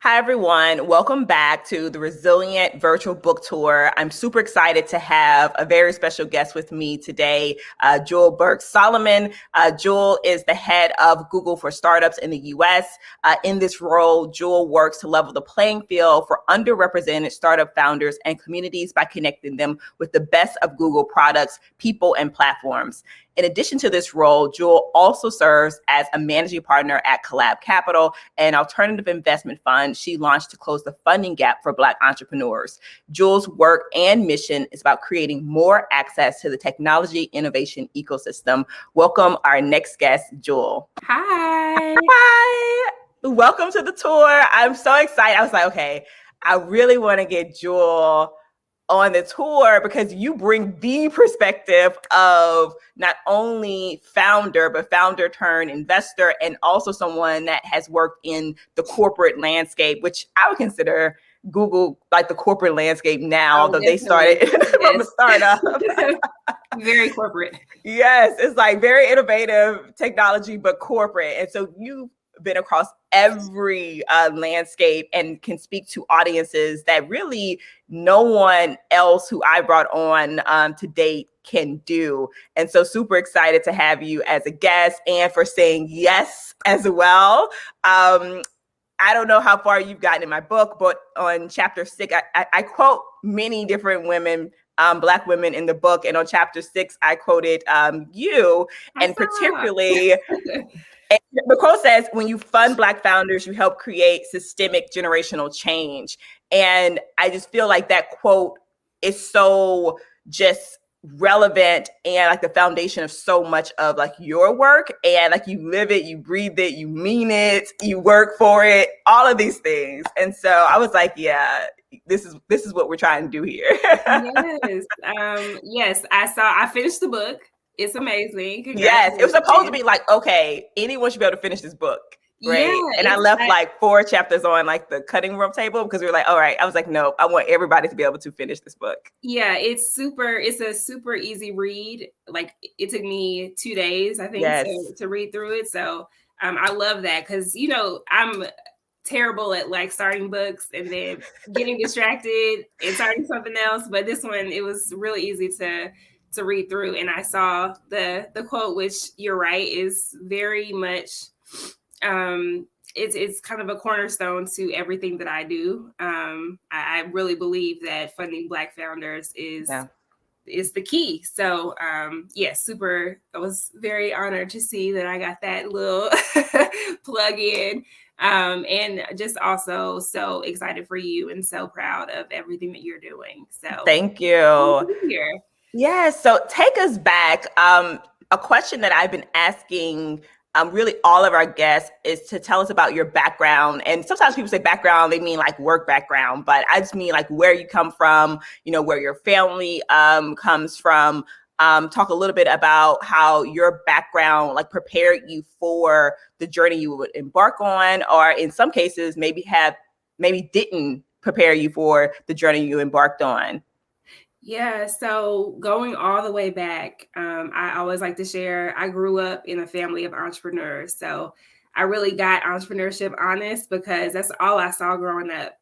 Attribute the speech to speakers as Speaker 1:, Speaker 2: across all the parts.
Speaker 1: Hi, everyone. Welcome back to the Resilient Virtual Book Tour. I'm super excited to have a very special guest with me today, Jewel Burks Solomon. Jewel is the head of Google for Startups in the US. In this role, Jewel works to level the playing field for underrepresented startup founders and communities by connecting them with the best of Google products, people, and platforms. In addition to this role, Jewel also serves as a managing partner at Collab Capital, an alternative investment fund she launched to close the funding gap for Black entrepreneurs. Jewel's work and mission is about creating more access to the technology innovation ecosystem. Welcome our next guest, Jewel.
Speaker 2: Hi.
Speaker 1: Hi. Welcome to the tour. I'm so excited. I was like, okay, I really want to get Jewel on the tour because you bring the perspective of not only founder, but founder turned investor, and also someone that has worked in the corporate landscape, which I would consider Google like the corporate landscape now, although they started from a startup.
Speaker 2: Very corporate.
Speaker 1: Yes, it's like very innovative technology, but corporate. And so you've been across every landscape and can speak to audiences that really no one else who I brought on to date can do. And so super excited to have you as a guest and for saying yes as well. I don't know how far you've gotten in my book, but on chapter 6, I quote many different women, Black women in the book. And on chapter 6, I quoted you, and particularly, and the quote says, when you fund Black founders, you help create systemic generational change. And I just feel like that quote is so just relevant and like the foundation of so much of like your work, and like you live it, you breathe it, you mean it, you work for it, all of these things. And so I was like, yeah, this is what we're trying to do here.
Speaker 2: Yes. I finished the book. It's amazing.
Speaker 1: Yes, it was supposed to be like, okay, anyone should be able to finish this book. Right.
Speaker 2: Yeah,
Speaker 1: and I left like 4 chapters on like the cutting room table because we were like, all right. I was like, no, I want everybody to be able to finish this book.
Speaker 2: Yeah, it's a super easy read. Like it took me 2 days, I think, to read through it. So I love that because, I'm terrible at like starting books and then getting distracted and starting something else. But this one, it was really easy to read through. And I saw the quote, which you're right, is very much it's kind of a cornerstone to everything that I do. I really believe that funding Black founders is the key. So super. I was very honored to see that I got that little plug in. And just also so excited for you and so proud of everything that you're doing. So
Speaker 1: thank you. Yeah, so take us back. A question that I've been asking really all of our guests is to tell us about your background. And sometimes people say background, they mean like work background, but I just mean like where you come from, where your family comes from. Talk a little bit about how your background like prepared you for the journey you would embark on, or in some cases maybe didn't prepare you for the journey you embarked on.
Speaker 2: Yeah, so going all the way back, I always like to share, I grew up in a family of entrepreneurs. So I really got entrepreneurship honest because that's all I saw growing up,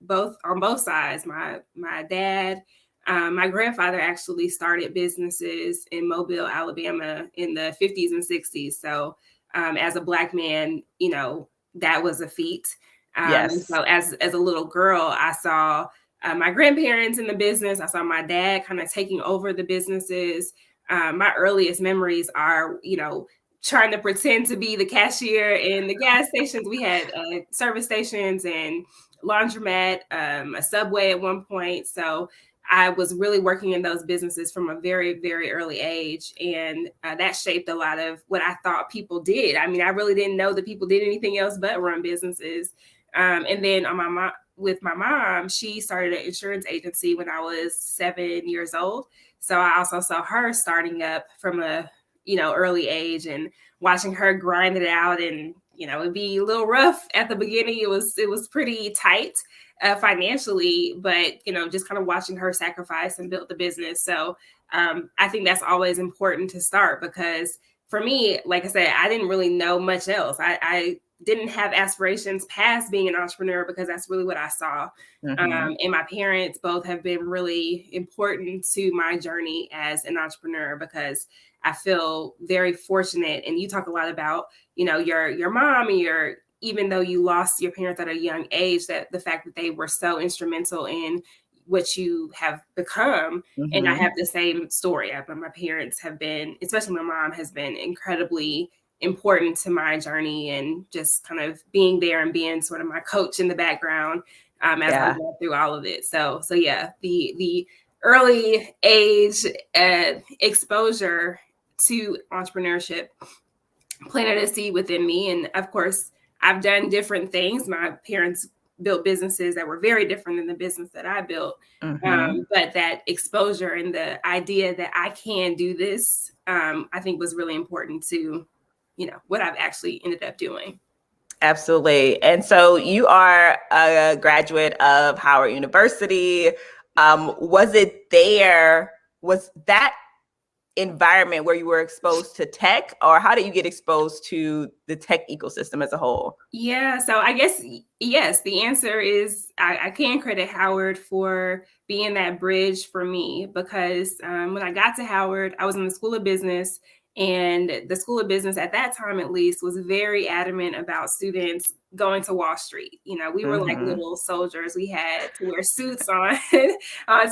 Speaker 2: on both sides. My dad, my grandfather actually started businesses in Mobile, Alabama in the 50s and 60s. So as a Black man, that was a feat. So as a little girl, I saw my grandparents in the business. I saw my dad kind of taking over the businesses. My earliest memories are, trying to pretend to be the cashier in the gas stations. We had service stations and laundromat, a Subway at one point. So I was really working in those businesses from a very, very early age. And that shaped a lot of what I thought people did. I mean, I really didn't know that people did anything else but run businesses. And then with my mom, she started an insurance agency when I was 7 years old. So I also saw her starting up from a, early age and watching her grind it out. And, it'd be a little rough at the beginning. It was pretty tight financially, but, just kind of watching her sacrifice and build the business. So I think that's always important to start because for me, like I said, I didn't really know much else. I didn't have aspirations past being an entrepreneur because that's really what I saw. And my parents both have been really important to my journey as an entrepreneur because I feel very fortunate. And you talk a lot about, your mom and even though you lost your parents at a young age, that the fact that they were so instrumental in what you have become. And I have the same story. My parents have been, especially my mom, has been incredibly important to my journey and just kind of being there and being sort of my coach in the background as I'm going through all of it. So yeah, the early age exposure to entrepreneurship planted a seed within me. And of course, I've done different things. My parents built businesses that were very different than the business that I built. But that exposure and the idea that I can do this, I think was really important to, what I've actually ended up doing.
Speaker 1: Absolutely. And so you are a graduate of Howard University. Was that environment where you were exposed to tech, or how did you get exposed to the tech ecosystem as a whole?
Speaker 2: Yeah, so I guess, yes, the answer is I can credit Howard for being that bridge for me because when I got to Howard, I was in the School of Business, and the School of Business at that time, at least, was very adamant about students going to Wall Street. We were like little soldiers. We had to wear suits on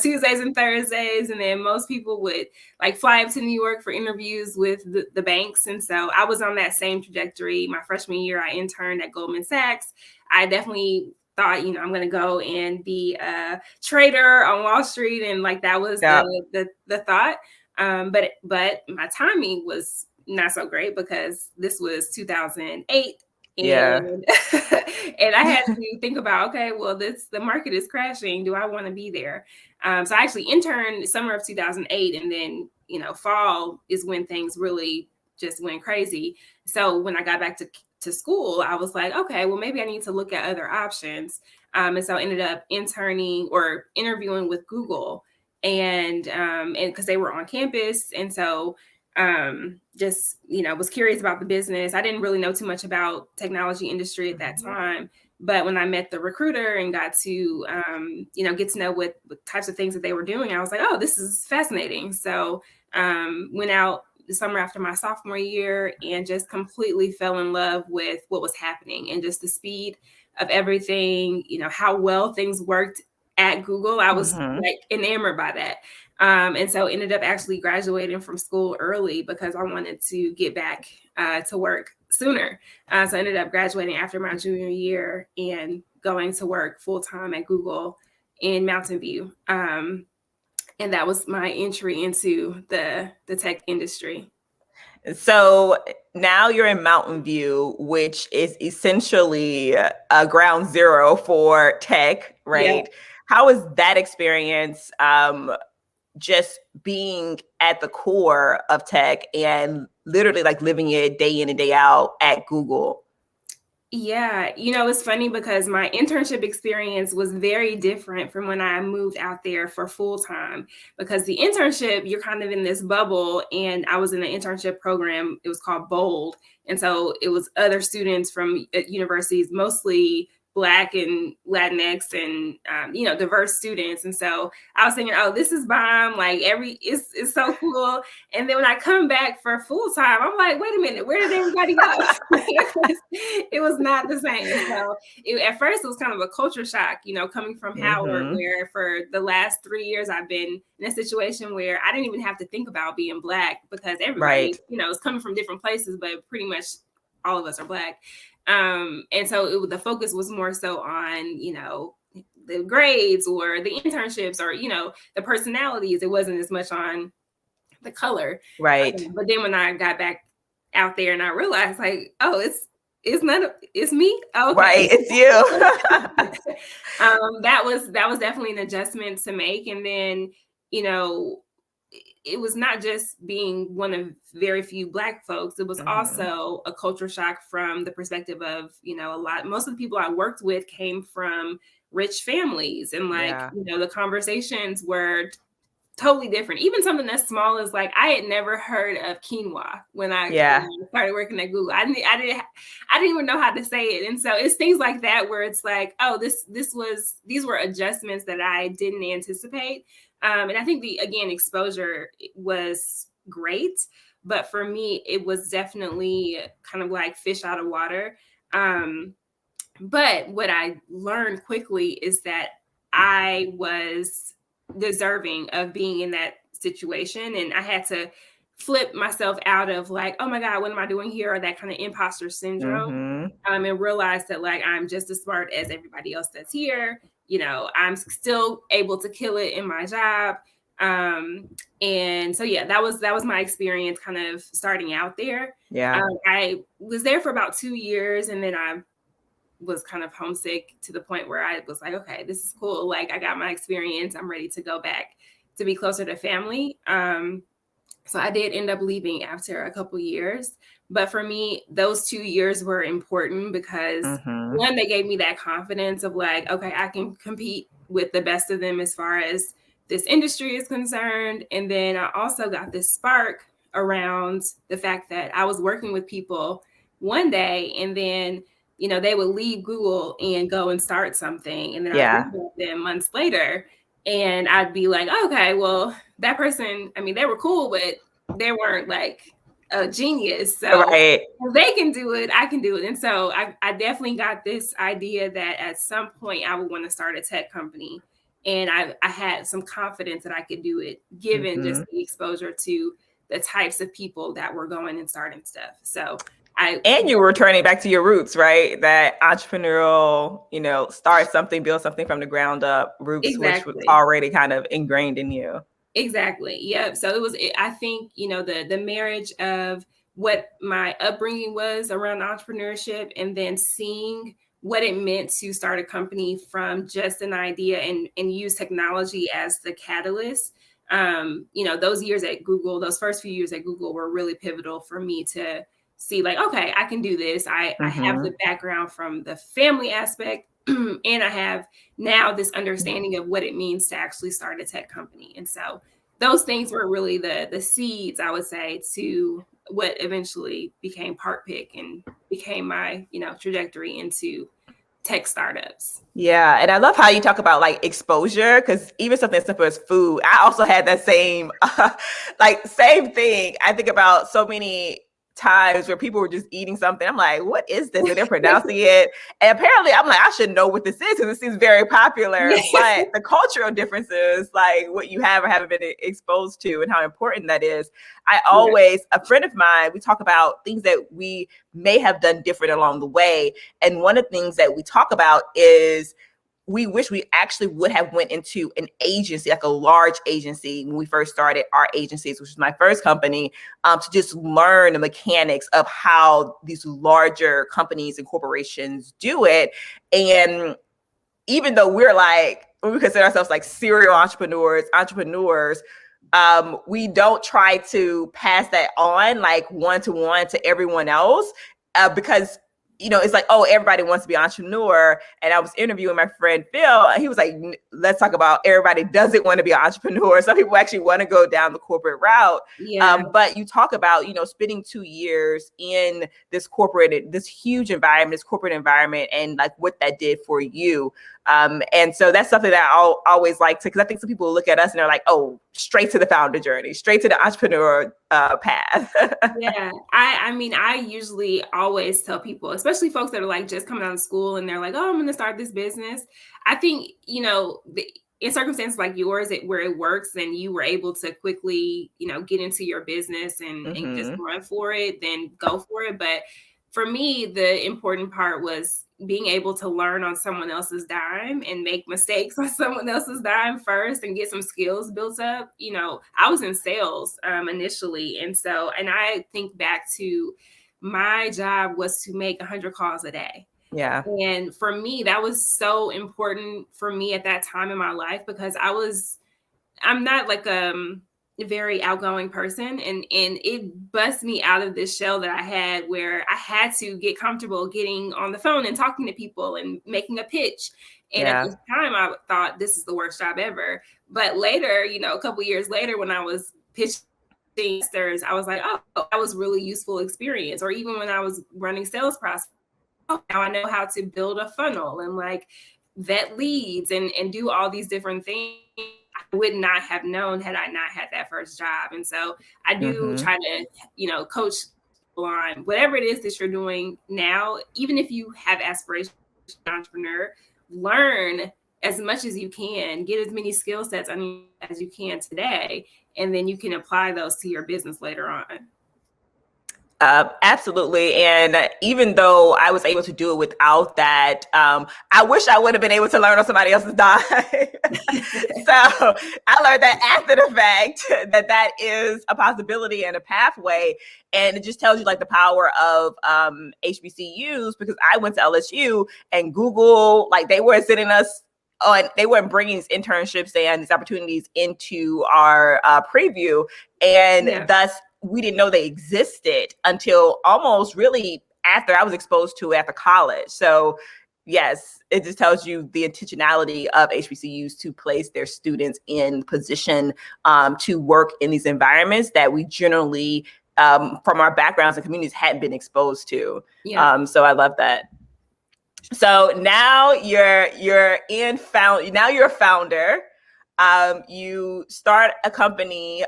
Speaker 2: Tuesdays and Thursdays. And then most people would like fly up to New York for interviews with the banks. And so I was on that same trajectory. My freshman year, I interned at Goldman Sachs. I definitely thought, I'm going to go and be a trader on Wall Street. And like, that was the thought. But my timing was not so great because this was 2008. And and I had to think about, okay, well, the market is crashing. Do I want to be there? So I actually interned summer of 2008, and then fall is when things really just went crazy. So when I got back to school, I was like, okay, well, maybe I need to look at other options. And so I ended up interning or interviewing with Google, and because they were on campus, and so just was curious about the business. I didn't really know too much about technology industry at that time, but when I met the recruiter and got to get to know what types of things that they were doing, I was like, oh, this is fascinating. So went out the summer after my sophomore year and just completely fell in love with what was happening and just the speed of everything, how well things worked at Google. I was like enamored by that. And so ended up actually graduating from school early because I wanted to get back to work sooner. So I ended up graduating after my junior year and going to work full time at Google in Mountain View. And that was my entry into the tech industry.
Speaker 1: So now you're in Mountain View, which is essentially a ground zero for tech, right? Yeah. How was that experience? Just being at the core of tech and literally like living it day in and day out at Google.
Speaker 2: Yeah, it's funny because my internship experience was very different from when I moved out there for full time, because the internship, you're kind of in this bubble, and I was in an internship program. It was called Bold. And so it was other students from universities, mostly Black and Latinx and, diverse students. And so I was thinking, oh, this is bomb. Like it's so cool. And then when I come back for full time, I'm like, wait a minute, where did everybody go? It was not the same. So at first it was kind of a culture shock, coming from Howard, where for the last 3 years, I've been in a situation where I didn't even have to think about being Black because everybody, is coming from different places, but pretty much all of us are Black. And so the focus was more so on, the grades or the internships or, the personalities. It wasn't as much on the color.
Speaker 1: Right.
Speaker 2: But then when I got back out there and I realized like, oh, it's me. Oh, okay.
Speaker 1: Right. It's you.
Speaker 2: That was definitely an adjustment to make. And then, it was not just being one of very few Black folks. It was also a culture shock from the perspective of, most of the people I worked with came from rich families, and the conversations were totally different. Even something as small as like I had never heard of quinoa when I started working at Google. I didn't even know how to say it, and so it's things like that where it's like, oh, these were adjustments that I didn't anticipate, and I think the exposure was great, but for me it was definitely kind of like fish out of water. But what I learned quickly is that I was deserving of being in that situation. And I had to flip myself out of like, oh my God, what am I doing here? Or that kind of imposter syndrome. And realize that like I'm just as smart as everybody else that's here. You know, I'm still able to kill it in my job. And so yeah, that was my experience kind of starting out there. I was there for about 2 years, and then I was kind of homesick to the point where I was like, okay, this is cool. Like I got my experience. I'm ready to go back to be closer to family. So I did end up leaving after a couple years. But for me, those 2 years were important because one, they gave me that confidence of like, okay, I can compete with the best of them as far as this industry is concerned. And then I also got this spark around the fact that I was working with people one day, and then you know, they would leave Google and go and start something. And then I'd reach out to them months later, and I'd be like, okay, well, that person, I mean, they were cool, but they weren't like a genius. So if they can do it, I can do it. And so I definitely got this idea that at some point I would want to start a tech company. And I had some confidence that I could do it, given just the exposure to the types of people that were going and starting stuff. So
Speaker 1: and you were returning back to your roots, right? That entrepreneurial, you know, start something, build something from the ground up roots, which was already kind of ingrained in you.
Speaker 2: Exactly. Yep. So it was, I think, you know, the marriage of what my upbringing was around entrepreneurship, and then seeing what it meant to start a company from just an idea and use technology as the catalyst. You know, those years at Google, those first few years at Google were really pivotal for me to see like, okay, I can do this. I have the background from the family aspect, and I have now this understanding of what it means to actually start a tech company. And so those things were really the seeds, I would say, to what eventually became Park Pick and became my, you know, trajectory into tech startups.
Speaker 1: Yeah. And I love how you talk about like exposure, because even something as simple as food, I also had that same, same thing. I think about so many times where people were just eating something. I'm like, what is this? And they're pronouncing it. And apparently I'm like, I should know what this is because it seems very popular. But the cultural differences, like what you have or haven't been exposed to and how important that is. I always, a friend of mine, we talk about things that we may have done different along the way. And one of the things that we talk about is we wish we actually would have went into an agency, like a large agency when we first started our agencies, which was my first company, to just learn the mechanics of how these larger companies and corporations do it. And even though we're like, we consider ourselves like serial entrepreneurs, we don't try to pass that on like one-to-one to everyone else because you know, it's like, oh, everybody wants to be an entrepreneur. And I was interviewing my friend Phil, and he was like, let's talk about everybody doesn't want to be an entrepreneur. Some people actually want to go down the corporate route. But you talk about, you know, spending 2 years in this huge environment, this corporate environment, and like what that did for you. And so that's something that I'll always like to, because I think some people look at us and they're like, oh, straight to the founder journey, straight to the entrepreneur path.
Speaker 2: Yeah. I mean, I usually always tell people, especially folks that are like just coming out of school and they're like, oh, I'm going to start this business. I think, you know, in circumstances like yours, where it works and you were able to quickly, you know, get into your business and just run for it, then go for it. But for me, the important part was being able to learn on someone else's dime and make mistakes on someone else's dime first and get some skills built up. You know, I was in sales initially. And I think back to my job was to make 100 calls a day.
Speaker 1: Yeah.
Speaker 2: And for me, that was so important for me at that time in my life because I'm not like, very outgoing person, and it bust me out of this shell that I had, where I had to get comfortable getting on the phone and talking to people and making a pitch. And at
Speaker 1: Yeah.
Speaker 2: the time I thought this is the worst job ever. But later, a couple years later, when I was pitching investors, I was like, oh, that was really useful experience. Or even when I was running sales process, oh, now I know how to build a funnel and like vet leads and do all these different things I would not have known had I not had that first job. And so I do try to, coach on whatever it is that you're doing now, even if you have aspirations as an entrepreneur, learn as much as you can, get as many skill sets as you can today, and then you can apply those to your business later on.
Speaker 1: Absolutely. And even though I was able to do it without that, I wish I would have been able to learn on somebody else's dime. So I learned that after the fact that is a possibility and a pathway. And it just tells you like the power of HBCUs, because I went to LSU and Google, like they were sending us they weren't bringing these internships and these opportunities into our preview. And thus, we didn't know they existed until almost really after I was exposed to it after college. So yes, it just tells you the intentionality of HBCUs to place their students in position to work in these environments that we generally, from our backgrounds and communities, hadn't been exposed to. So I love that. So now you're a founder. You start a company,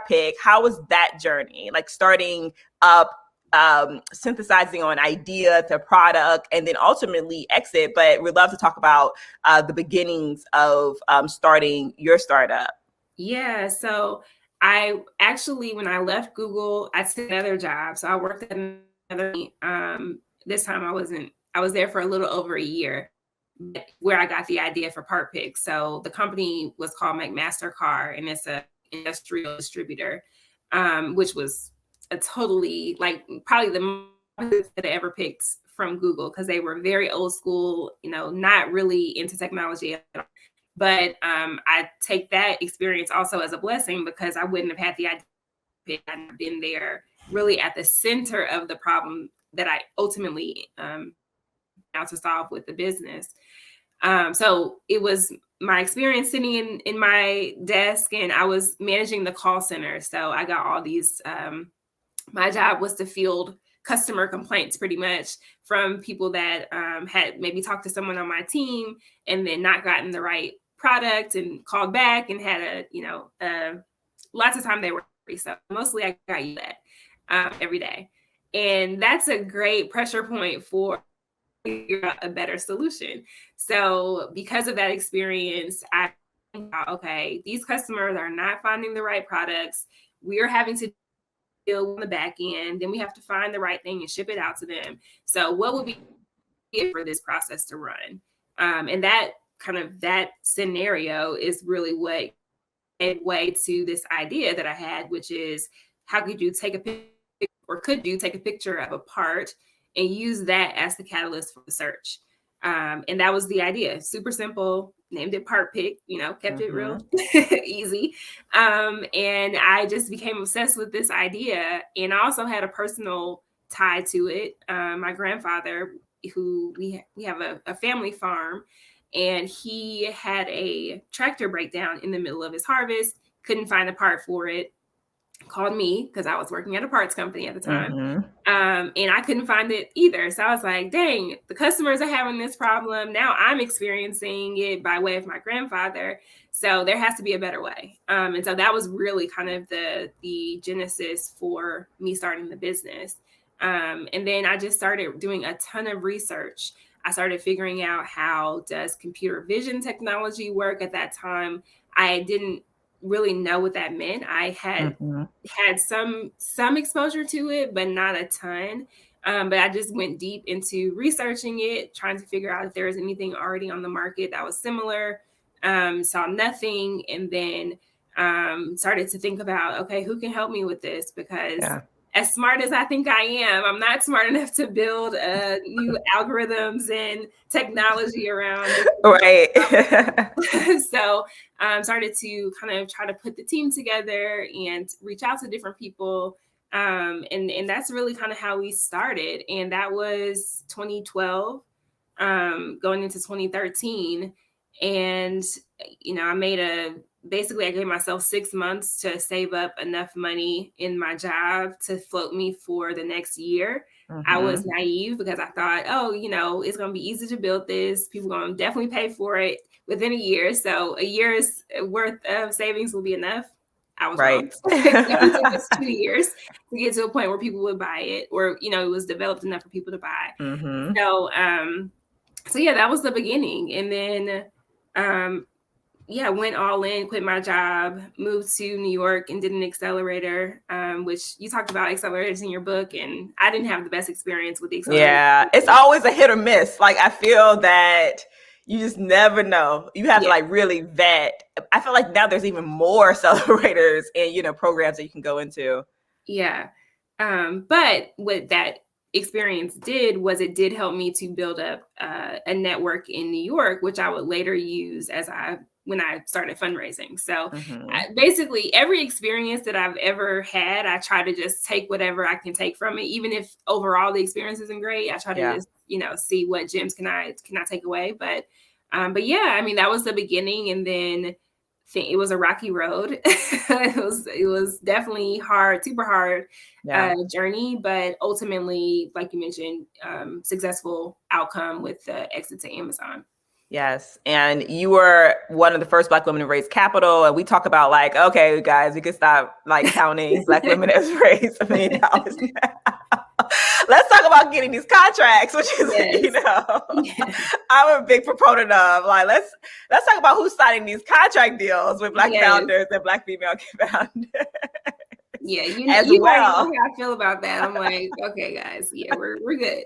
Speaker 1: Pick. How was that journey? Like starting up, synthesizing on idea to product, and then ultimately exit. But we'd love to talk about the beginnings of starting your startup.
Speaker 2: Yeah. So I actually, when I left Google, I took another job. So I worked at another. This time I was there for a little over a year, where I got the idea for Pick. So the company was called McMaster-Carr, and it's an industrial distributor, which was a totally, like, probably the most that I ever picked from Google, because they were very old school, not really into technology at all. But I take that experience also as a blessing, because I wouldn't have had the idea had I been there really at the center of the problem that I ultimately now to solve with the business. So it was my experience sitting in my desk, and I was managing the call center. So I got all these, my job was to field customer complaints pretty much from people that had maybe talked to someone on my team and then not gotten the right product and called back and had lots of time they were free. So mostly I got you that every day. And that's a great pressure point for figure out a better solution. So because of that experience, I thought, okay, these customers are not finding the right products. We're having to deal on the back end. Then we have to find the right thing and ship it out to them. So what would be for this process to run? And that scenario is really what gave way to this idea that I had, which is, how could you take a picture, or could you take a picture of a part and use that as the catalyst for the search? And that was the idea. Super simple. Named it Pick, kept it real easy. And I just became obsessed with this idea. And I also had a personal tie to it. My grandfather, who we have a family farm, and he had a tractor breakdown in the middle of his harvest, couldn't find a part for it, called me because I was working at a parts company at the time. And I couldn't find it either. So I was like, dang, the customers are having this problem. Now I'm experiencing it by way of my grandfather. So there has to be a better way. And so that was really kind of the genesis for me starting the business. And then I just started doing a ton of research. I started figuring out, how does computer vision technology work? At that time, I didn't really know what that meant. I had had some exposure to it, but not a ton. But I just went deep into researching it, trying to figure out if there was anything already on the market that was similar. Saw nothing, and then started to think about, okay, who can help me with this? Because as smart as I think I am, I'm not smart enough to build new algorithms and technology around it.
Speaker 1: Right.
Speaker 2: So started to kind of try to put the team together and reach out to different people. And that's really kind of how we started. And that was 2012, going into 2013. And, I gave myself 6 months to save up enough money in my job to float me for the next year. I was naive because I thought, it's going to be easy to build this. People are going to definitely pay for it within a year. So a year's worth of savings will be enough. I was wrong. It definitely took us 2 years to get to a point where people would buy it, or, it was developed enough for people to buy. So yeah, that was the beginning. And then, went all in, quit my job, moved to New York and did an accelerator, which you talked about accelerators in your book. And I didn't have the best experience with the accelerator.
Speaker 1: Yeah, it's always a hit or miss. Like, I feel that you just never know. You have to like really vet. I feel like now there's even more accelerators and, programs that you can go into.
Speaker 2: Yeah. But what that experience did was it did help me to build up a network in New York, which I would later use when I started fundraising. So basically every experience that I've ever had, I try to just take whatever I can take from it. Even if overall the experience isn't great, I try to just, see what gems can I take away. But yeah, I mean, that was the beginning. And then it was a rocky road. It was definitely hard, super hard journey, but ultimately, like you mentioned, successful outcome with the exit to Amazon.
Speaker 1: Yes. And you were one of the first Black women to raise capital. And we talk about like, okay, guys, we could stop like counting Black women as raised $1 million now. Let's talk about getting these contracts, which is, I'm a big proponent of. Like, let's talk about who's signing these contract deals with Black founders and Black female founders.
Speaker 2: Yeah, you know how I feel about that. I'm like, okay, guys, we're good.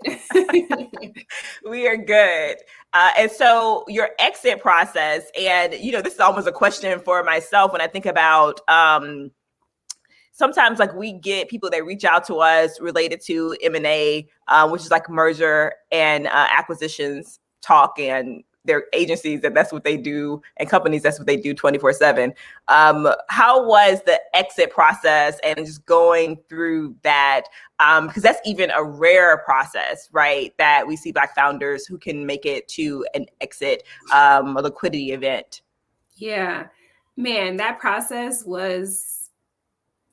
Speaker 1: We are good. And so your exit process, and this is almost a question for myself when I think about sometimes like we get people that reach out to us related to M&A, which is like merger and acquisitions talk, and their agencies, and that's what they do, and companies, that's what they do 24/7. How was the exit process and just going through that? Because that's even a rare process, right? That we see Black founders who can make it to an exit, a liquidity event.
Speaker 2: Yeah, man, that process was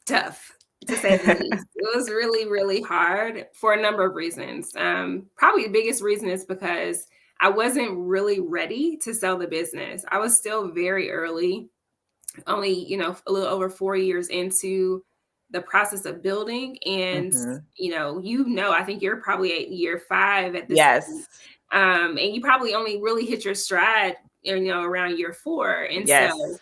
Speaker 2: tough, to say the least. It was really, really hard for a number of reasons. Probably the biggest reason is because I wasn't really ready to sell the business. I was still very early, only, a little over 4 years into the process of building. And, I think you're probably at year 5 at this point. And you probably only really hit your stride, around year 4. And so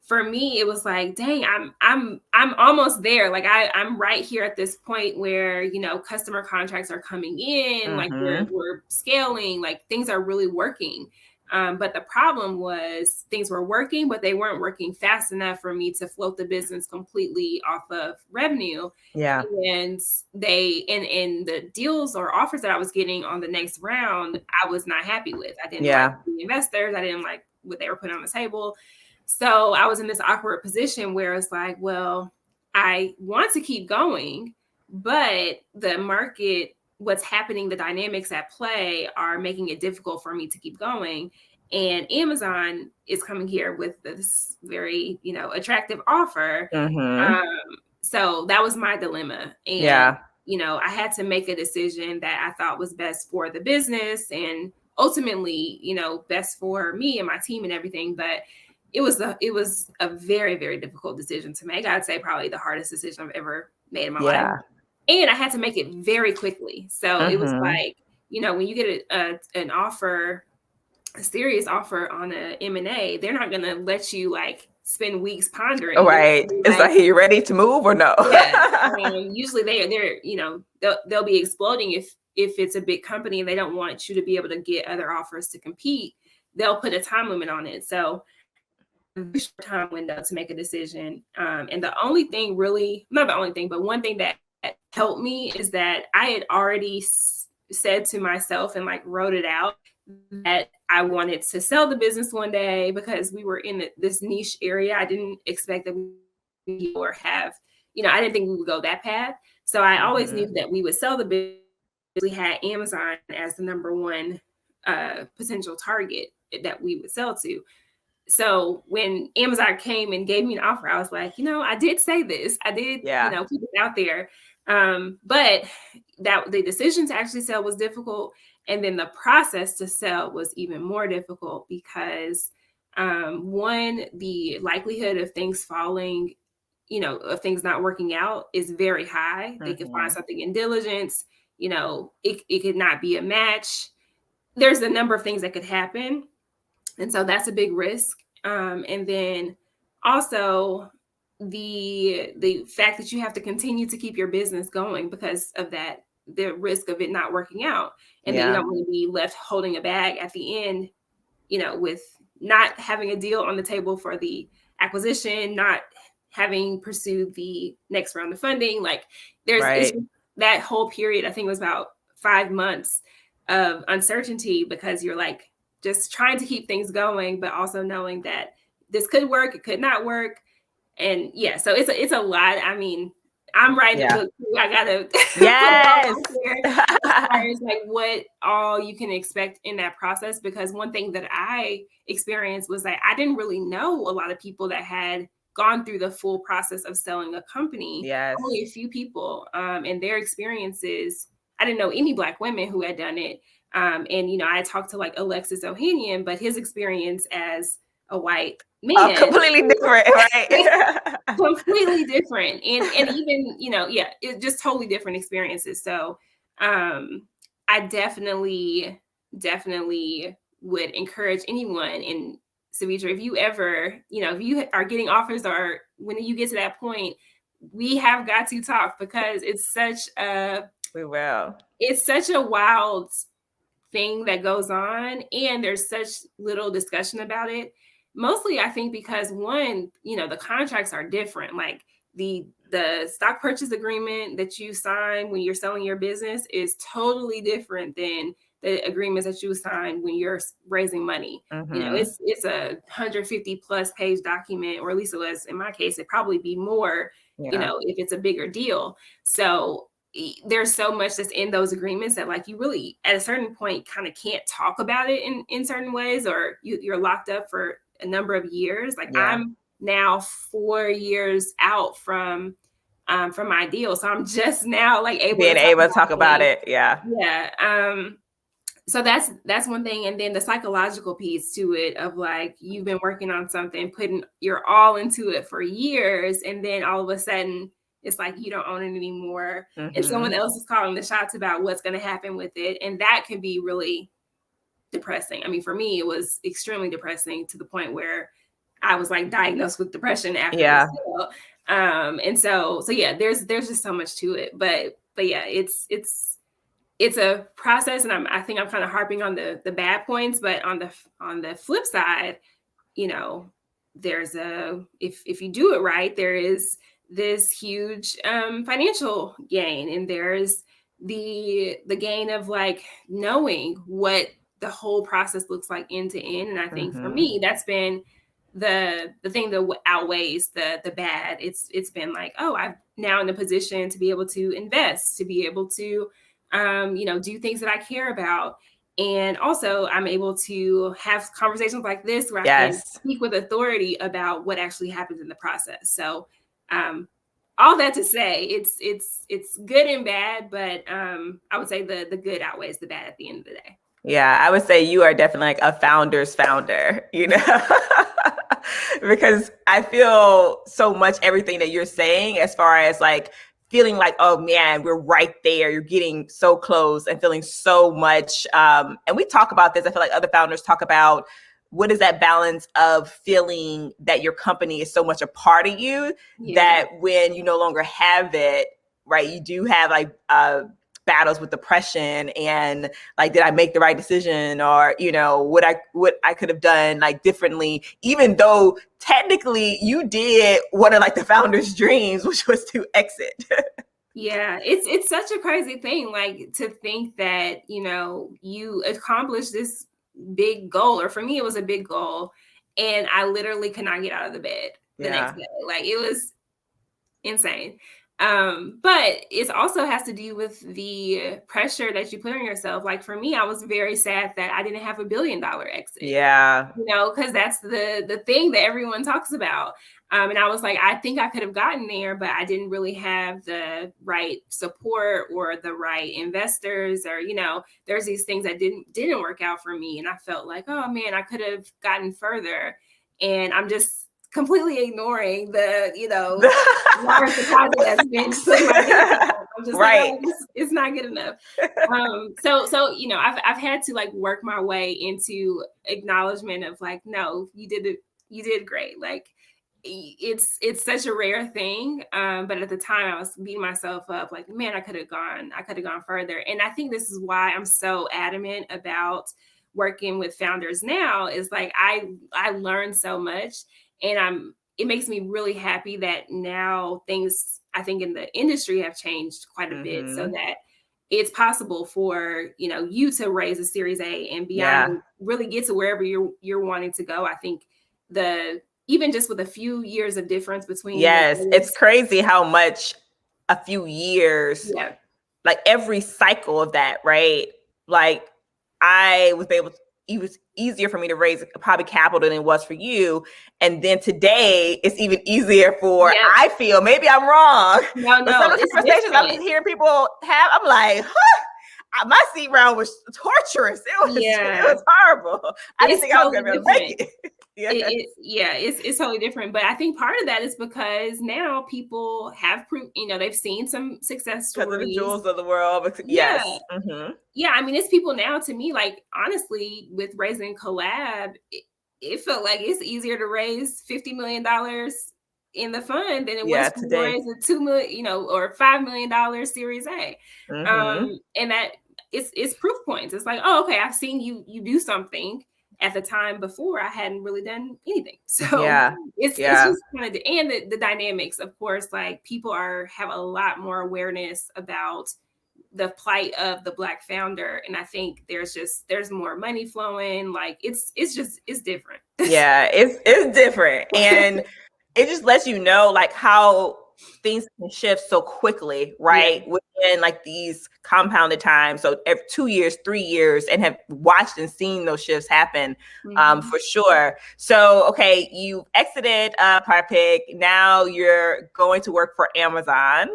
Speaker 2: for me, it was like, dang, I'm almost there. Like I'm right here at this point where, customer contracts are coming in, like we're scaling, like things are really working. But the problem was things were working, but they weren't working fast enough for me to float the business completely off of revenue.
Speaker 1: Yeah.
Speaker 2: And the deals or offers that I was getting on the next round, I was not happy with. I didn't like the investors. I didn't like what they were putting on the table. So I was in this awkward position where it's like, well, I want to keep going, but the market, what's happening, the dynamics at play are making it difficult for me to keep going. And Amazon is coming here with this very, attractive offer. So that was my dilemma. And, I had to make a decision that I thought was best for the business and ultimately, best for me and my team and everything. But it was a very, very difficult decision to make. I'd say probably the hardest decision I've ever made in my life. And I had to make it very quickly. So it was like, when you get an offer, a serious offer on an M&A, they're not going to let you like spend weeks pondering.
Speaker 1: Right. It's like, are you ready to move or no?
Speaker 2: Usually they're they'll be exploding if it's a big company and they don't want you to be able to get other offers to compete. They'll put a time limit on it. So short time window to make a decision. And the only thing really, not the only thing, but one thing that helped me is that I had already said to myself and like wrote it out that I wanted to sell the business one day because we were in this niche area. I didn't expect that we or have, I didn't think we would go that path. So I always knew that we would sell the business. We had Amazon as the number one potential target that we would sell to. So when Amazon came and gave me an offer, I was like, I did say this. I did, put it out there. But that the decision to actually sell was difficult. And then the process to sell was even more difficult because one, the likelihood of things falling, of things not working out is very high. They could find something in diligence, it could not be a match. There's a number of things that could happen. And so that's a big risk. And then also the fact that you have to continue to keep your business going because of that, the risk of it not working out. And then you don't want to be left holding a bag at the end, with not having a deal on the table for the acquisition, not having pursued the next round of funding. Like it's that whole period, I think it was about 5 months of uncertainty because you're like just trying to keep things going, but also knowing that this could work, it could not work. And so it's a lot. I mean, I'm writing a book too. I gotta as like what all you can expect in that process, because one thing that I experienced was that I didn't really know a lot of people that had gone through the full process of selling a company. Only a few people, and their experiences. I didn't know any Black women who had done it. And I talked to like Alexis Ohanian, but his experience as a white man
Speaker 1: completely different, right?
Speaker 2: Completely different. And even, it's just totally different experiences. So I definitely would encourage anyone. And Savitra, if you ever, if you are getting offers or when you get to that point, we have got to talk because it's such a wild thing that goes on, and there's such little discussion about it. Mostly, I think because one, the contracts are different. Like the stock purchase agreement that you sign when you're selling your business is totally different than the agreements that you sign when you're raising money. It's a 150 plus page document, or at least it was in my case. It'd probably be more, if it's a bigger deal. So there's so much that's in those agreements that like you really at a certain point kind of can't talk about it in certain ways, or you're locked up for a number of years. Like I'm now 4 years out from my deal, so I'm just now like able to talk about it. So that's one thing. And then the psychological piece to it of like you've been working on something, putting your all into it for years, and then all of a sudden it's like you don't own it anymore. And someone else is calling the shots about what's going to happen with it. And that can be really depressing. I mean, for me, it was extremely depressing to the point where I was like diagnosed with depression after the sale. And so there's just so much to it. But yeah, it's a process. And I think I'm kind of harping on the bad points, but on the flip side, there's if you do it right, there is this huge financial gain, and there's the gain of like knowing what the whole process looks like end to end. And I think for me, that's been the thing that outweighs the bad. It's been like, oh, I'm now in a position to be able to invest, to be able to do things that I care about. And also I'm able to have conversations like this where I can speak with authority about what actually happens in the process. So all that to say, it's good and bad, but I would say the good outweighs the bad at the end of the day.
Speaker 1: Yeah, I would say you are definitely like a founder's founder, because I feel so much everything that you're saying as far as like feeling like, oh man, we're right there. You're getting so close and feeling so much. And we talk about this. I feel like other founders talk about what is that balance of feeling that your company is so much a part of you that when you no longer have it, right, you do have like battles with depression and like, did I make the right decision, or what I could have done like differently, even though technically you did one of like the founder's dreams, which was to exit.
Speaker 2: Yeah, it's such a crazy thing, like, to think that, you accomplished this big goal, or for me, it was a big goal, and I literally could not get out of the bed the next
Speaker 1: Yeah.
Speaker 2: day. Like, it was insane. But it also has to do with the pressure that you put on yourself. Like, for me, I was very sad that I didn't have a $1 billion exit,
Speaker 1: Yeah.
Speaker 2: because that's the thing that everyone talks about. And I was like, I think I could have gotten there, but I didn't really have the right support or the right investors, or there's these things that didn't work out for me, and I felt like, oh man, I could have gotten further, and I'm just completely ignoring the large deposit that's been put in my bank account. I'm just like,
Speaker 1: Right.
Speaker 2: oh, it's not good enough. So I've had to like work my way into acknowledgement of like, no, you did great. Like, it's such a rare thing. But at the time I was beating myself up like, man, I could have gone further. And I think this is why I'm so adamant about working with founders now, is like I learned so much, and it makes me really happy that now things, I think, in the industry have changed quite a bit, so that it's possible for you to raise a Series A and beyond, and really get to wherever you're wanting to go. I think even just with a few years of difference between
Speaker 1: It's crazy how much a few years,
Speaker 2: yeah.
Speaker 1: like every cycle of that, right? Like I was able to, it was easier for me to raise probably capital than it was for you. And then today it's even easier for, I feel, maybe I'm wrong.
Speaker 2: No,
Speaker 1: but some of the conversations I'm hearing people have, I'm like, my seat round was torturous. It was horrible. I didn't think I was going to be able to make it.
Speaker 2: It's totally different. But I think part of that is because now people have they've seen some success stories.
Speaker 1: Because of the jewels of the world.
Speaker 2: Yeah.
Speaker 1: Mm-hmm.
Speaker 2: Yeah, I mean, it's people now, to me, like, honestly, with raising Collab, it felt like it's easier to raise $50 million in the fund than it was to raise a $2 million, or $5 million Series A. And that it's proof points. It's like, oh, okay, I've seen you do something. At the time before, I hadn't really done anything. So it's just kind of, and the dynamics, of course, like people have a lot more awareness about the plight of the Black founder, and I think there's more money flowing. Like it's different.
Speaker 1: It's different, and it just lets you know like how things can shift so quickly, right? Within like these compounded times. So every 2 years, 3 years, and have watched and seen those shifts happen for sure. So, okay, you exited Parpig. Now you're going to work for Amazon,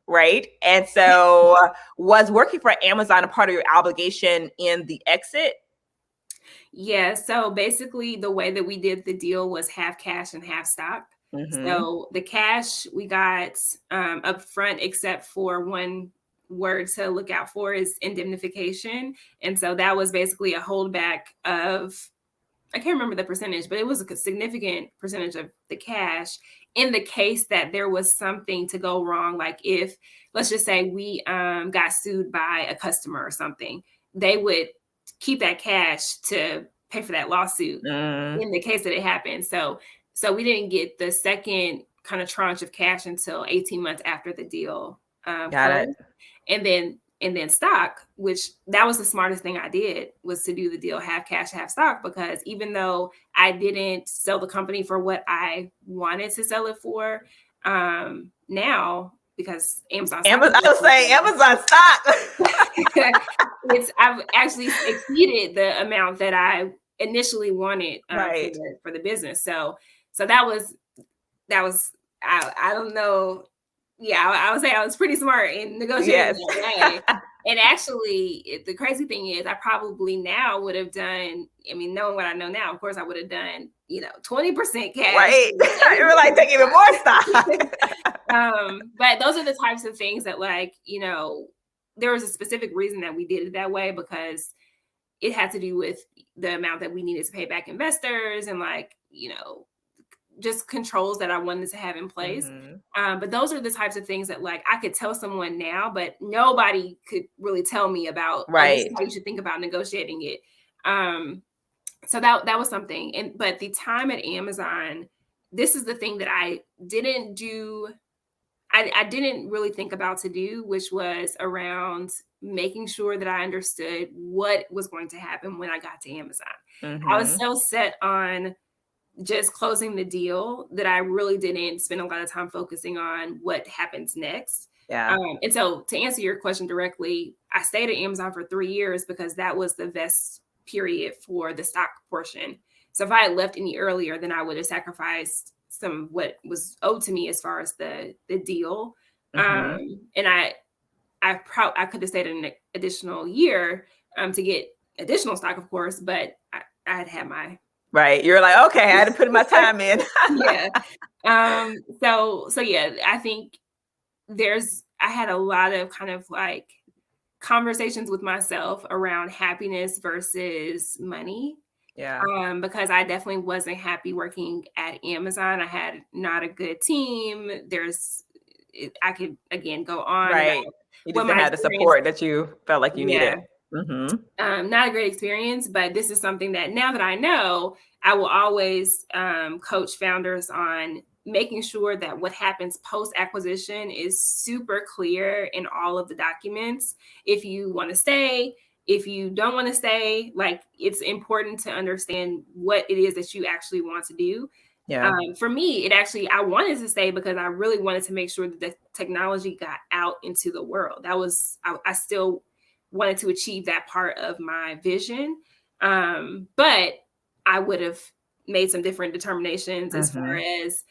Speaker 1: right? And so was working for Amazon a part of your obligation in the exit?
Speaker 2: Yeah. So basically the way that we did the deal was half cash and half stock. So the cash we got up front, except for one word to look out for, is indemnification. And so that was basically a holdback of, I can't remember the percentage, but it was a significant percentage of the cash in the case that there was something to go wrong. Like if, let's just say we got sued by a customer or something, they would keep that cash to pay for that lawsuit in the case that it happened. So we didn't get the second kind of tranche of cash until 18 months after the deal closed. And then stock, which that was the smartest thing I did, was to do the deal half cash, half stock, because even though I didn't sell the company for what I wanted to sell it for, now, because Amazon stock, I've actually exceeded the amount that I initially wanted for the business. So that was I don't know. Yeah, I would say I was pretty smart in negotiating that way. And actually, the crazy thing is, I probably now would have done, I mean, knowing what I know now, of course, I would have done, 20% cash.
Speaker 1: Right. You were like, take even more stock.
Speaker 2: But those are the types of things that, like, there was a specific reason that we did it that way, because it had to do with the amount that we needed to pay back investors and, like, just controls that I wanted to have in place. But those are the types of things that, like, I could tell someone now, but nobody could really tell me about, this is how you should think about negotiating it. So that was something. But the time at Amazon, this is the thing that I didn't do. I didn't really think about to do, which was around making sure that I understood what was going to happen when I got to Amazon. I was
Speaker 1: Mm-hmm.
Speaker 2: so set on just closing the deal that I really didn't spend a lot of time focusing on what happens next.
Speaker 1: Yeah.
Speaker 2: And so to answer your question directly, I stayed at Amazon for 3 years because that was the vest period for the stock portion. So if I had left any earlier, then I would have sacrificed some of what was owed to me as far as the deal.
Speaker 1: Mm-hmm.
Speaker 2: And I could have stayed an additional year to get additional stock, of course, but I had my
Speaker 1: Right. You're like, okay, I had to put my time in.
Speaker 2: yeah. So yeah, I think I had a lot of kind of like conversations with myself around happiness versus money.
Speaker 1: Yeah.
Speaker 2: Because I definitely wasn't happy working at Amazon. I had not a good team. I could again go on about
Speaker 1: Right. You
Speaker 2: what
Speaker 1: just didn't
Speaker 2: my
Speaker 1: have the
Speaker 2: experience.
Speaker 1: support that you felt like you
Speaker 2: Yeah.
Speaker 1: needed. Mm-hmm.
Speaker 2: Not a great experience, but this is something that now that I know, I will always coach founders on making sure that what happens post acquisition is super clear in all of the documents. If you want to stay, if you don't want to stay, like it's important to understand what it is that you actually want to do.
Speaker 1: Yeah.
Speaker 2: For me, I wanted to stay because I really wanted to make sure that the technology got out into the world. I still wanted to achieve that part of my vision. But I would have made some different determinations as far
Speaker 1: Mm-hmm.
Speaker 2: as,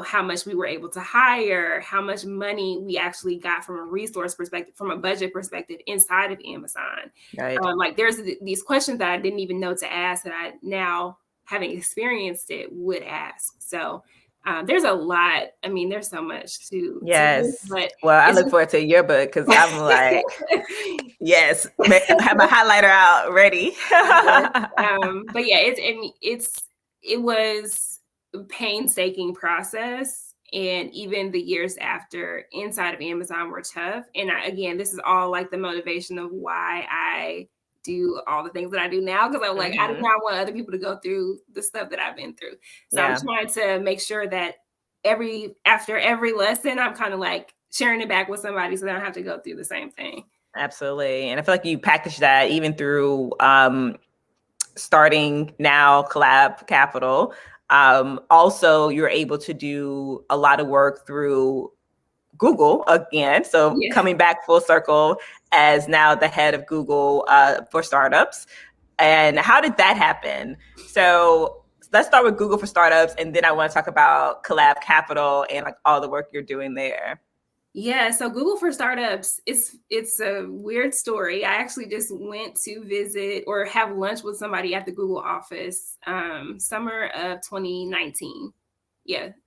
Speaker 2: how much we were able to hire, how much money we actually got from a resource perspective, from a budget perspective inside of Amazon.
Speaker 1: Right.
Speaker 2: Like there's these questions that I didn't even know to ask that I now, having experienced it, would ask. So there's a lot. I mean, there's so much to this,
Speaker 1: Yes.
Speaker 2: but
Speaker 1: Well, I
Speaker 2: it's
Speaker 1: look forward to your book because I'm like,
Speaker 2: just
Speaker 1: yes, have my highlighter out ready.
Speaker 2: yes. But yeah, it was a painstaking process, and even the years after inside of Amazon were tough. And again, this is all like the motivation of why I do all the things that I do now, because I'm like, I do
Speaker 1: Mm-hmm.
Speaker 2: not want other people to go through the stuff that I've been through. So I'm
Speaker 1: Yeah.
Speaker 2: trying to make sure that after every lesson, I'm kind of like sharing it back with somebody so they don't have to go through the same thing.
Speaker 1: Absolutely. And I feel like you package that even through starting now Collab Capital. Also, you're able to do a lot of work through Google again. So
Speaker 2: Yeah.
Speaker 1: coming back full circle as now the head of Google for startups. And how did that happen? So let's start with Google for startups, and then I want to talk about Collab Capital and like all the work you're doing there.
Speaker 2: Yeah, so Google for Startups, it's a weird story. I actually just went to visit or have lunch with somebody at the Google office summer of 2019.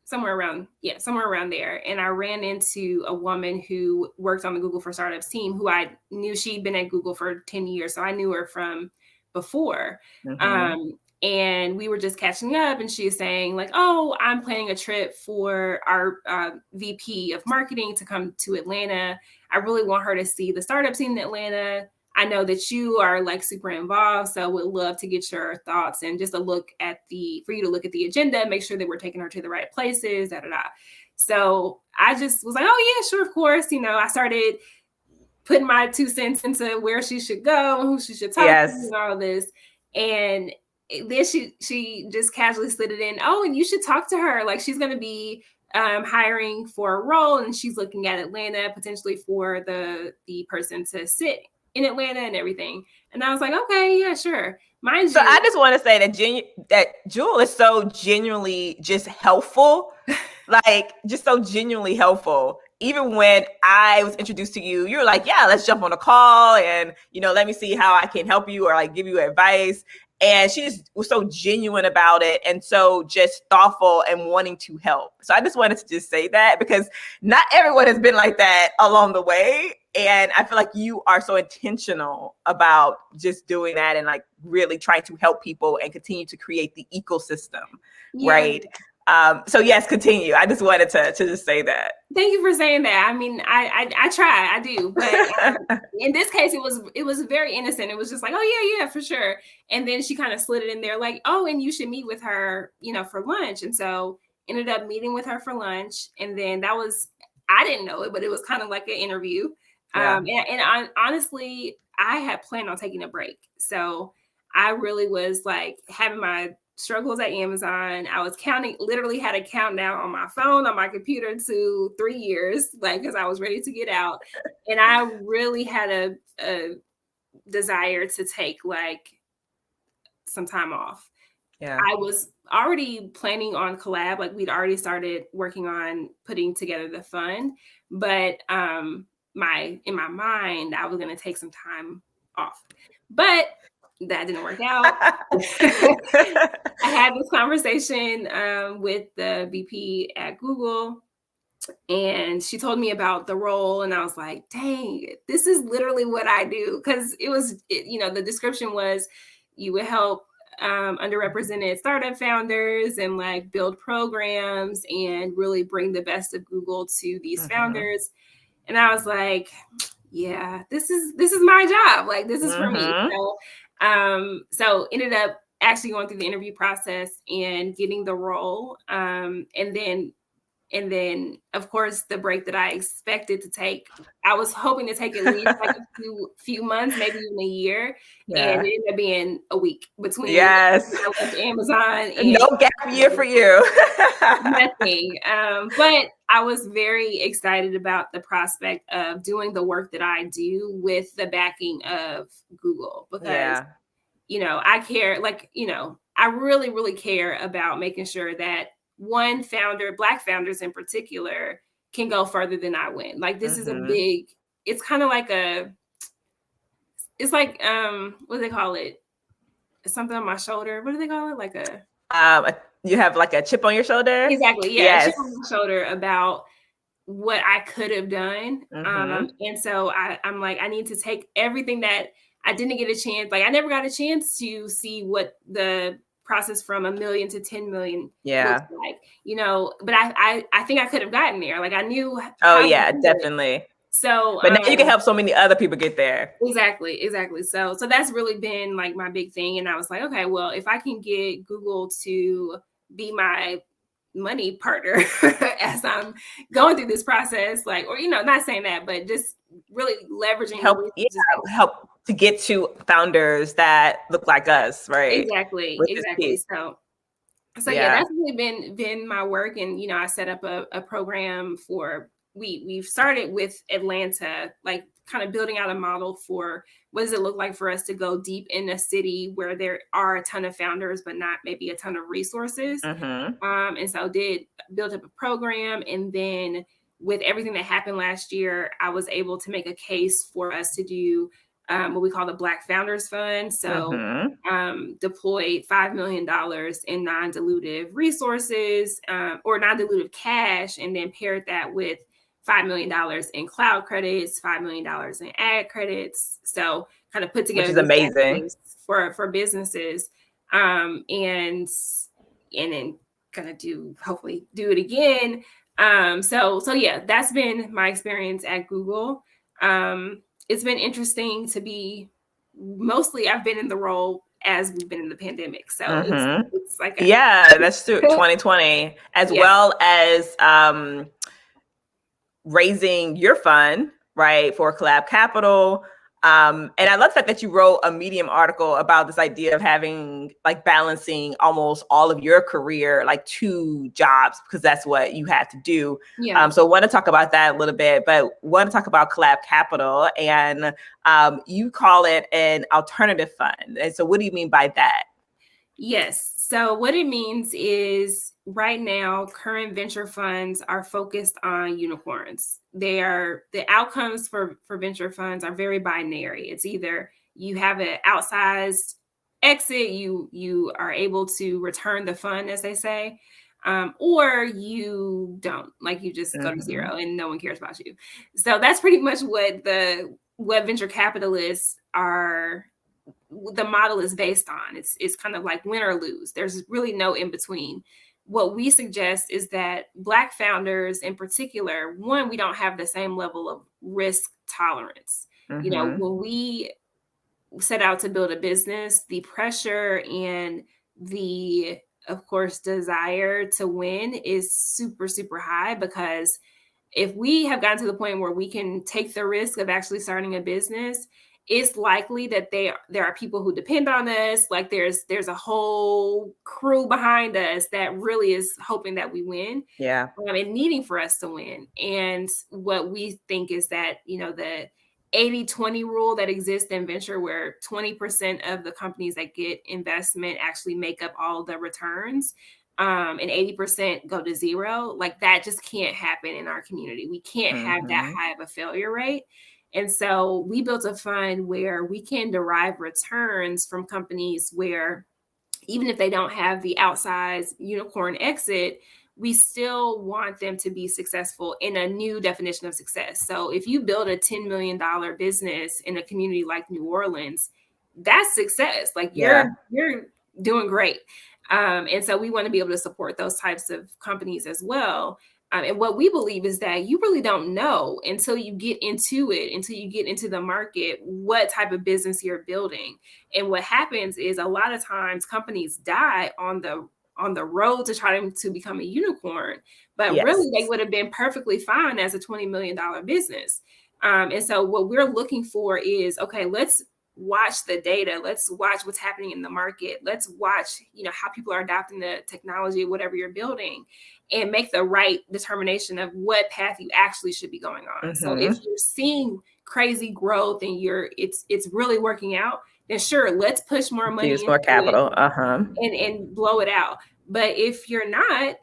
Speaker 2: Somewhere around there. And I ran into a woman who worked on the Google for Startups team who I knew she'd been at Google for 10 years. So I knew her from before.
Speaker 1: Mm-hmm.
Speaker 2: And we were just catching up, and she was saying like, oh, I'm planning a trip for our VP of marketing to come to Atlanta. I really want her to see the startup scene in Atlanta. I know that you are like super involved, so would love to get your thoughts and just for you to look at the agenda, make sure that we're taking her to the right places, da da da. So I just was like, oh yeah, sure, of course. I started putting my 2 cents into where she should go, who she should talk to,
Speaker 1: Yes.
Speaker 2: and all this. And then she just casually slid it in. Oh, and you should talk to her. Like she's going to be hiring for a role, and she's looking at Atlanta potentially for the person to sit in Atlanta and everything. And I was like, okay, yeah, sure. Mind
Speaker 1: So
Speaker 2: you,
Speaker 1: I just want to say that Jewel is so genuinely just helpful, like just so genuinely helpful. Even when I was introduced to you, you were like, "Yeah, let's jump on a call and let me see how I can help you or like give you advice." And she just was so genuine about it and so just thoughtful and wanting to help. So I just wanted to just say that because not everyone has been like that along the way. And I feel like you are so intentional about just doing that and like really trying to help people and continue to create the ecosystem,
Speaker 2: yeah.
Speaker 1: right? So yes, continue. I just wanted to just say that.
Speaker 2: Thank you for saying that. I mean, I try, I do, but in this case, it was very innocent. It was just like, oh yeah, for sure. And then she kind of slid it in there, like, oh, and you should meet with her, for lunch. And so ended up meeting with her for lunch, and then that was I didn't know it, but it was kind of like an interview.
Speaker 1: Yeah.
Speaker 2: Honestly, I had planned on taking a break. So I really was like having my struggles at Amazon. I was counting, literally had a countdown on my phone, on my computer to 3 years, like, because I was ready to get out. And I really had a desire to take like some time off.
Speaker 1: Yeah.
Speaker 2: I was already planning on collab, like we'd already started working on putting together the fund, but in my mind, I was going to take some time off. But that didn't work out. I had this conversation with the VP at Google, and she told me about the role, and I was like, dang, this is literally what I do. Because the description was you would help underrepresented startup founders and like build programs and really bring the best of Google to these founders. And I was like, yeah, this is my job. Like, this is for me. So ended up actually going through the interview process and getting the role. And then, of course, the break that I expected to take, I was hoping to take at least like a few months, maybe even a year.
Speaker 1: Yeah.
Speaker 2: And it ended up being a week between
Speaker 1: Yes.
Speaker 2: I left Amazon and
Speaker 1: no gap year for you.
Speaker 2: nothing. But I was very excited about the prospect of doing the work that I do with the backing of Google, because, I care, like, I really, really care about making sure that one founder, Black founders in particular, can go further than I went. Like, this is a big, it's kind of like it's like, what do they call it? Something on my shoulder. What do they call it? Like
Speaker 1: you have like a chip on your shoulder?
Speaker 2: Exactly. Yeah.
Speaker 1: Yes.
Speaker 2: A chip on my shoulder about what I could have done. And so I'm like, I need to take everything that I didn't get a chance. Like, I never got a chance to see what the process from 1 million to 10 million looks like, but I think I could have gotten there. Like, I knew.
Speaker 1: Oh yeah, definitely.
Speaker 2: So,
Speaker 1: but now you can help so many other people get there.
Speaker 2: Exactly. So that's really been like my big thing. And I was like, okay, well, if I can get Google to be my money partner as I'm going through this process, like, or, not saying that, but just really leveraging
Speaker 1: help to get to founders that look like us, right?
Speaker 2: Exactly. So yeah, that's really been my work. And, I set up a program for, we've started with Atlanta, like kind of building out a model for what does it look like for us to go deep in a city where there are a ton of founders, but not maybe a ton of resources. And so build up a program. And then with everything that happened last year, I was able to make a case for us to do what we call the Black Founders Fund. So deployed $5 million in non-dilutive resources or non-dilutive cash, and then paired that with $5 million in cloud credits, $5 million in ad credits. So kind of put together,
Speaker 1: which is amazing
Speaker 2: for businesses, and then kind of hopefully do it again. So yeah, that's been my experience at Google. It's been interesting to be, mostly I've been in the role as we've been in the pandemic. So it's like
Speaker 1: that's true. 2020, as well as raising your fund, right, for Collab Capital. And I love the fact that you wrote a Medium article about this idea of having, like, balancing almost all of your career, like 2 jobs, because that's what you had to do. So I want to talk about that a little bit, but want to talk about Collab Capital, and you call it an alternative fund. And so what do you mean by that?
Speaker 2: Yes. So what it means is right now, current venture funds are focused on unicorns. The outcomes for venture funds are very binary. It's either you have an outsized exit, you are able to return the fund, as they say, or you don't, like you just go to zero and no one cares about you. So that's pretty much what venture capitalists are. The model is based on. It's kind of like win or lose. There's really no in between. What we suggest is that Black founders in particular, one, we don't have the same level of risk tolerance. When we set out to build a business, the pressure and the, of course, desire to win is super, super high, because if we have gotten to the point where we can take the risk of actually starting a business, it's likely that there are people who depend on us. Like there's a whole crew behind us that really is hoping that we win.
Speaker 1: Yeah.
Speaker 2: And needing for us to win. And what we think is that, the 80-20 rule that exists in venture, where 20% of the companies that get investment actually make up all the returns, and 80% go to zero. Like that just can't happen in our community. We can't have that high of a failure rate. And so we built a fund where we can derive returns from companies where, even if they don't have the outsized unicorn exit, we still want them to be successful in a new definition of success. So if you build a $10 million business in a community like New Orleans, that's success. Like you're doing great. And so we want to be able to support those types of companies as well. And what we believe is that you really don't know until you get into it, until you get into the market, what type of business you're building. And what happens is a lot of times companies die on the road to trying to become a unicorn, but really they would have been perfectly fine as a $20 million business. And so what we're looking for is, okay, let's watch the data. Let's watch what's happening in the market. Let's watch, how people are adopting the technology, whatever you're building, and make the right determination of what path you actually should be going on. So if you're seeing crazy growth and it's really working out, then sure, let's push more money,
Speaker 1: use more capital,
Speaker 2: and blow it out. But if you're not,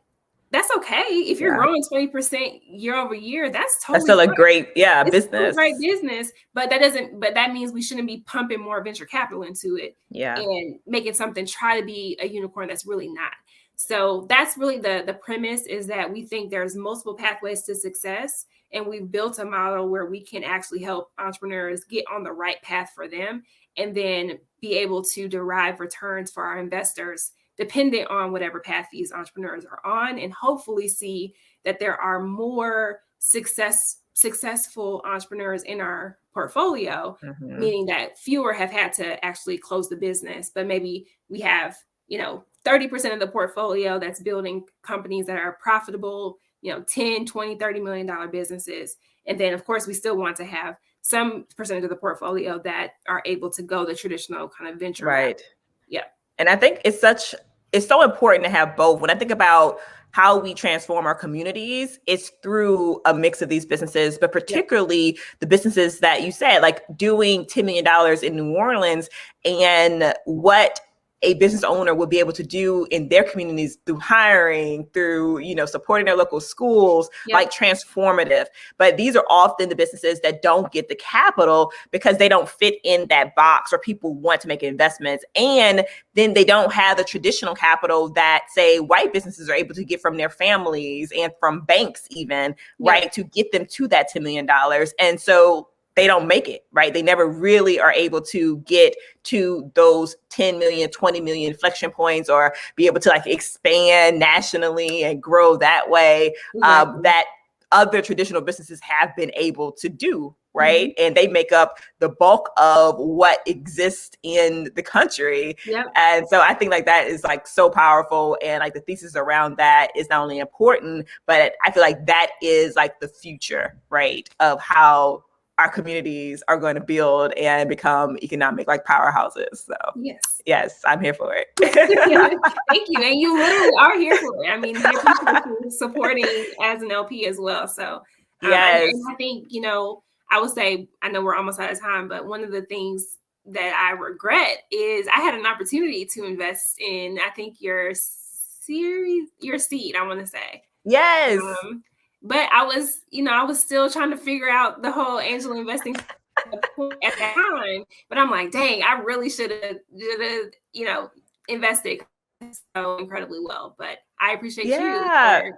Speaker 2: that's okay. If you're growing 20% year over year, that's
Speaker 1: still a great business.
Speaker 2: Still a great business, but that means we shouldn't be pumping more venture capital into it and making something try to be a unicorn that's really not. So that's really the premise, is that we think there's multiple pathways to success, and we've built a model where we can actually help entrepreneurs get on the right path for them, and then be able to derive returns for our investors dependent on whatever path these entrepreneurs are on, and hopefully see that there are more successful entrepreneurs in our portfolio, meaning that fewer have had to actually close the business, but maybe we have 30% of the portfolio that's building companies that are profitable, 10, 20, $30 million businesses. And then of course we still want to have some percentage of the portfolio that are able to go the traditional kind of venture route. Yeah.
Speaker 1: And I think it's so important to have both. When I think about how we transform our communities, it's through a mix of these businesses, but particularly the businesses that you said, like doing $10 million in New Orleans, and what a business owner will be able to do in their communities through hiring, through, supporting their local schools, like transformative. But these are often the businesses that don't get the capital because they don't fit in that box, or people want to make investments. And then they don't have the traditional capital that, say, white businesses are able to get from their families and from banks even, right, to get them to that $10 million. And so they don't make it, right? They never really are able to get to those 10 million, 20 million inflection points, or be able to expand nationally and grow that way, that other traditional businesses have been able to do, right? And they make up the bulk of what exists in the country. And so I think that is so powerful, and the thesis around that is not only important, but I feel like that is the future, right, of how our communities are going to build and become economic powerhouses. So yes, I'm here for it.
Speaker 2: Thank you. And you literally are here for it. I mean, there are people supporting as an LP as well. So and I think, I would say, I know we're almost out of time, but one of the things that I regret is I had an opportunity to invest in, I think, your seed, I want to say.
Speaker 1: Yes.
Speaker 2: But I was still trying to figure out the whole angel investing at that time. But I'm like, dang, I really should have, invested so incredibly well. But I appreciate you for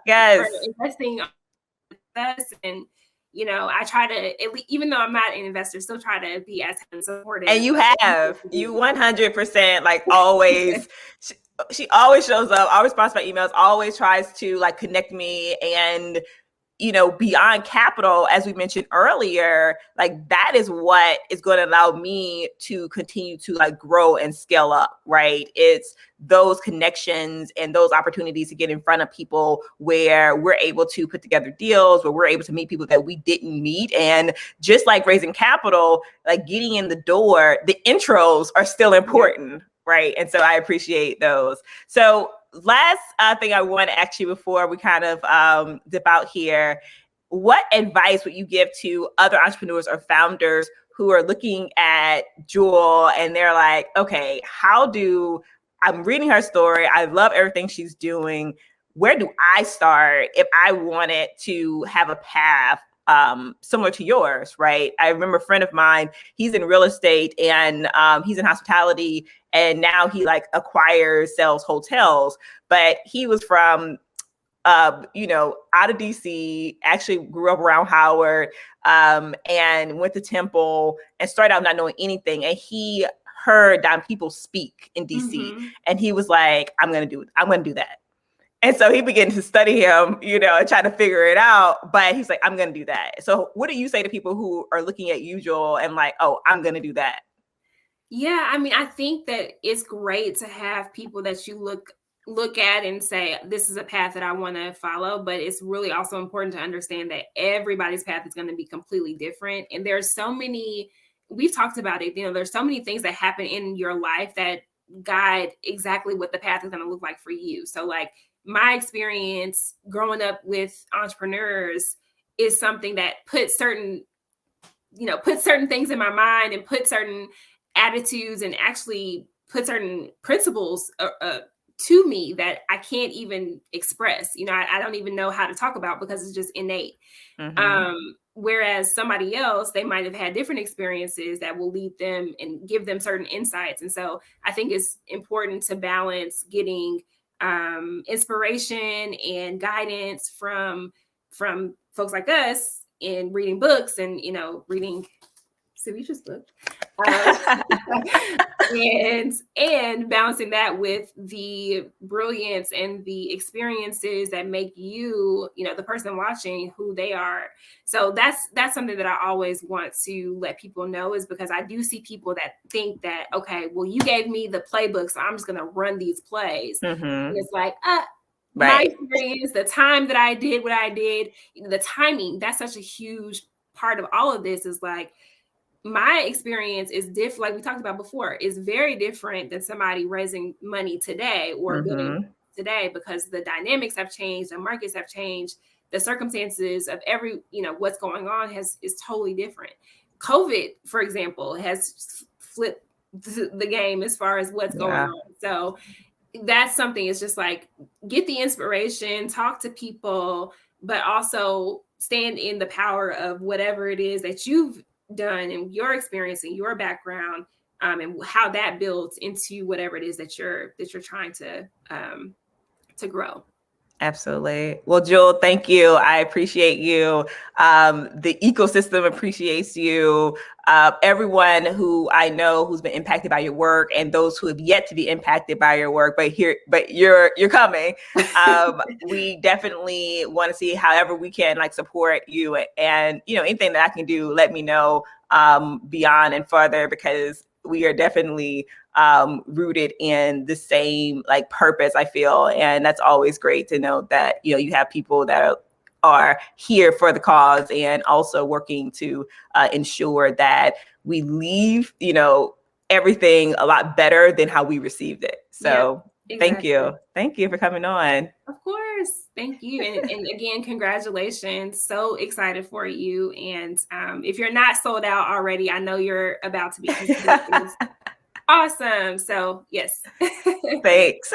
Speaker 2: investing with us. And, I try to, even though I'm not an investor, still try to be as supportive.
Speaker 1: And you 100%, always. She always shows up, always responds my emails, always tries to connect me, and beyond capital, as we mentioned earlier, like that is what is going to allow me to continue to like grow and scale up, right? It's those connections and those opportunities to get in front of people where we're able to put together deals, where we're able to meet people that we didn't meet. And just like raising capital, like getting in the door, the intros are still important, right? And so I appreciate those. So last thing I want to ask you before we kind of dip out here, what advice would you give to other entrepreneurs or founders who are looking at Jewel and they're like, okay, I'm reading her story. I love everything she's doing. Where do I start if I wanted to have a path similar to yours, right? I remember a friend of mine, he's in real estate and he's in hospitality, and now he like sells hotels, but he was from, out of DC, actually grew up around Howard, and went to Temple and started out not knowing anything. And he heard people speak in DC, and he was like, I'm going to do that. And so he began to study him, and try to figure it out. But he's like, I'm going to do that. So what do you say to people who are looking at you, Joel, and like, oh, I'm going to do that?
Speaker 2: Yeah, I mean, I think that it's great to have people that you look at and say, this is a path that I want to follow. But it's really also important to understand that everybody's path is going to be completely different. And there's so many, we've talked about it, there's so many things that happen in your life that guide exactly what the path is going to look like for you. So like my experience growing up with entrepreneurs is something that puts certain things in my mind and put certain attitudes and actually put certain principles to me that I can't even express. I don't even know how to talk about because it's just innate. Whereas somebody else, they might have had different experiences that will lead them and give them certain insights. And so I think it's important to balance getting inspiration and guidance from folks like us in reading books and, reading Savisha's book. And balancing that with the brilliance and the experiences that make you, the person watching who they are. So that's something that I always want to let people know, is because I do see people that think that, okay, well, you gave me the playbook, so I'm just going to run these plays. And it's like, my experience, the time that I did what I did, the timing, that's such a huge part of all of this. Is like, my experience is different, like we talked about before, is very different than somebody raising money today or building today, because the dynamics have changed, the markets have changed, the circumstances of what's going on is totally different. COVID, for example, has flipped the game as far as what's going on. So that's something, it's just like, get the inspiration, talk to people, but also stand in the power of whatever it is that you've done and your experience and your background, and how that builds into whatever it is that you're trying to grow.
Speaker 1: Absolutely. Well, Jewel, thank you. I appreciate you. The ecosystem appreciates you. Everyone who I know who's been impacted by your work, and those who have yet to be impacted by your work, but you're coming. We definitely want to see however we can like support you, and anything that I can do, let me know beyond and further, because we are definitely rooted in the same like purpose, I feel. And that's always great to know that, you have people that are here for the cause and also working to ensure that we leave, everything a lot better than how we received it. So Thank you. Thank you for coming on.
Speaker 2: Of course. Thank you. And again, congratulations. So excited for you. And if you're not sold out already, I know you're about to be. Awesome. So yes.
Speaker 1: Thanks.